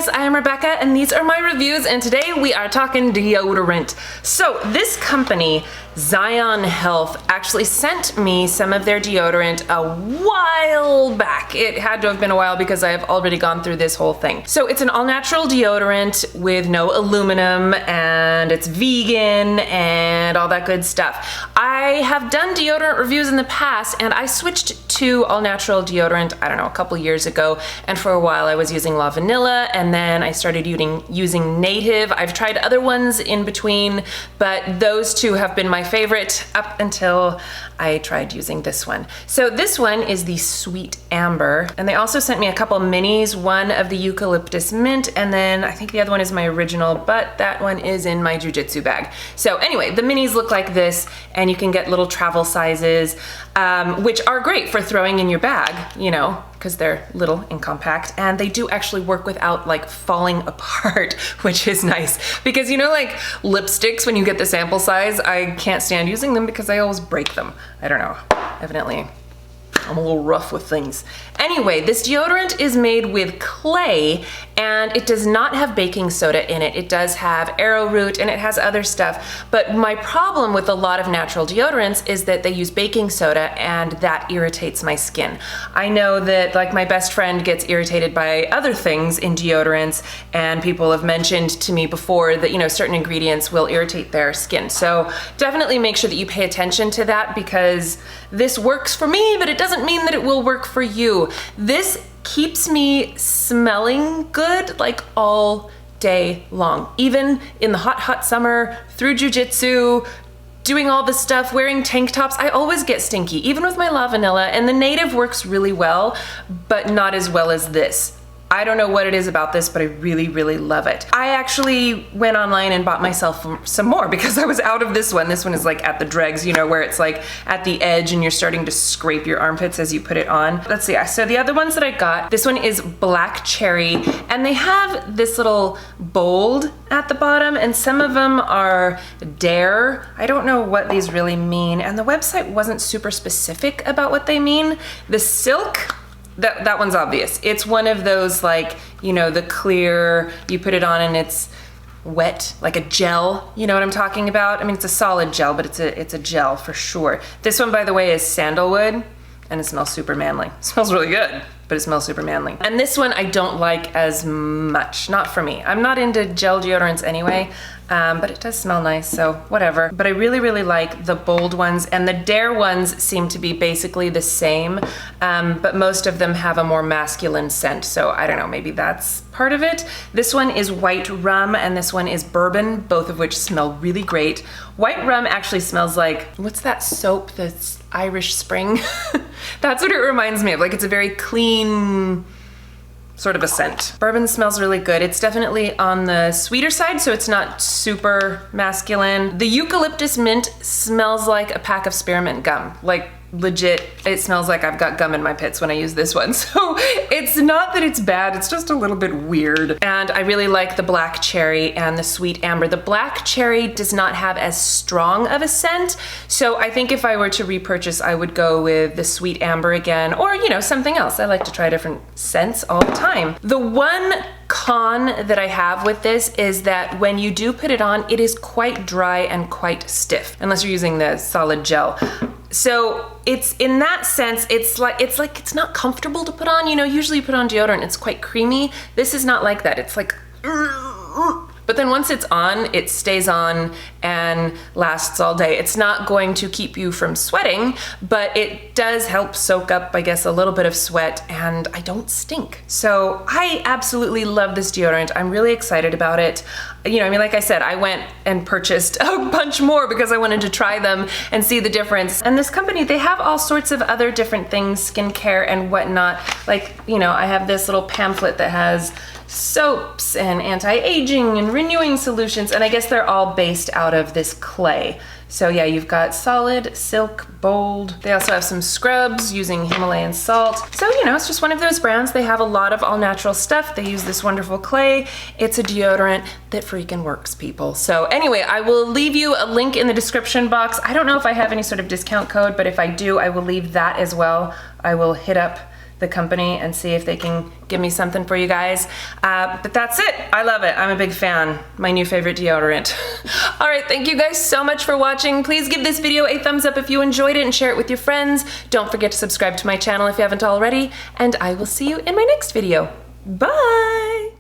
guys, I am Rebecca and these are my reviews, and today we are talking deodorant. So this company, Zion Health, actually sent me some of their deodorant a while back. It had to have been a while because I have already gone through this whole thing. So it's an all-natural deodorant with no aluminum and it's vegan and all that good stuff. I have done deodorant reviews in the past and I switched to all-natural deodorant, I don't know, a couple years ago, and for a while I was using La Vanilla and then I started using Native. I've tried other ones in between, but those two have been my favorite up until I tried using this one. So this one is the Sweet Amber, and they also sent me a couple minis, one of the Eucalyptus Mint, and then I think the other one is my original, but that one is in my jujitsu bag. So anyway, the minis look like this, and you can get little travel sizes, which are great for throwing in your bag, you know, because they're little and compact, and they do actually work without like falling apart, which is nice. Because you know, like lipsticks, when you get the sample size, I can't stand using them because I always break them. I don't know, evidently I'm a little rough with things. Anyway, this deodorant is made with clay and it does not have baking soda in it. It does have arrowroot and it has other stuff. But my problem with a lot of natural deodorants is that they use baking soda and that irritates my skin. I know that like my best friend gets irritated by other things in deodorants, and people have mentioned to me before that, you know, certain ingredients will irritate their skin. So definitely make sure that you pay attention to that, because this works for me, but it doesn't mean that it will work for you. This keeps me smelling good like all day long. Even in the hot, hot summer, through jujitsu, doing all this stuff, wearing tank tops, I always get stinky, even with my La Vanilla, and the Native works really well, but not as well as this. I don't know what it is about this, but I really, really love it. I actually went online and bought myself some more because I was out of this one. This one is like at the dregs, you know, where it's like at the edge and you're starting to scrape your armpits as you put it on. Let's see, so the other ones that I got, this one is Black Cherry, and they have this little bold at the bottom, and some of them are Dare. I don't know what these really mean, and the website wasn't super specific about what they mean. The Silk, that one's obvious. It's one of those, like, you know, the clear, you put it on and it's wet, like a gel, you know what I'm talking about? I mean, it's a solid gel, but it's a gel for sure. This one, by the way, is Sandalwood, and it smells super manly. It smells really good, but it smells super manly. And this one I don't like as much, not for me. I'm not into gel deodorants anyway, but it does smell nice, so whatever. But I really, really like the bold ones, and the Dare ones seem to be basically the same, but most of them have a more masculine scent, so I don't know, maybe that's part of it. This one is White Rum, and this one is Bourbon, both of which smell really great. White Rum actually smells like, what's that soap that's Irish Spring? That's what it reminds me of. Like, it's a very clean sort of a scent. Bourbon smells really good. It's definitely on the sweeter side, so it's not super masculine. The Eucalyptus Mint smells like a pack of spearmint gum. Like, legit, it smells like I've got gum in my pits when I use this one. So it's not that it's bad, it's just a little bit weird. And I really like the Black Cherry and the Sweet Amber. The Black Cherry does not have as strong of a scent, so I think if I were to repurchase, I would go with the Sweet Amber again, or, you know, something else. I like to try different scents all the time. The one con that I have with this is that when you do put it on, it is quite dry and quite stiff, unless you're using the solid gel. So it's, in that sense, it's not comfortable to put on. You know, usually you put on deodorant, it's quite creamy. This is not like that. It's like, but then once it's on, it stays on and lasts all day. It's not going to keep you from sweating, but it does help soak up, I guess, a little bit of sweat, and I don't stink. So I absolutely love this deodorant. I'm really excited about it. You know, I mean, like I said, I went and purchased a bunch more because I wanted to try them and see the difference. And this company, they have all sorts of other different things, skincare and whatnot. Like, you know, I have this little pamphlet that has soaps and anti-aging and renewing solutions, and I guess they're all based out of this clay. So yeah, you've got solid, silk, bold. They also have some scrubs using Himalayan salt. So, you know, it's just one of those brands. They have a lot of all natural stuff. They use this wonderful clay. It's a deodorant that freaking works, people. So anyway, I will leave you a link in the description box. I don't know if I have any sort of discount code, but if I do, I will leave that as well. I will hit up the company and see if they can give me something for you guys. But that's it. I love it. I'm a big fan. My new favorite deodorant. All right, thank you guys so much for watching. Please give this video a thumbs up if you enjoyed it and share it with your friends. Don't forget to subscribe to my channel if you haven't already, and I will see you in my next video. Bye!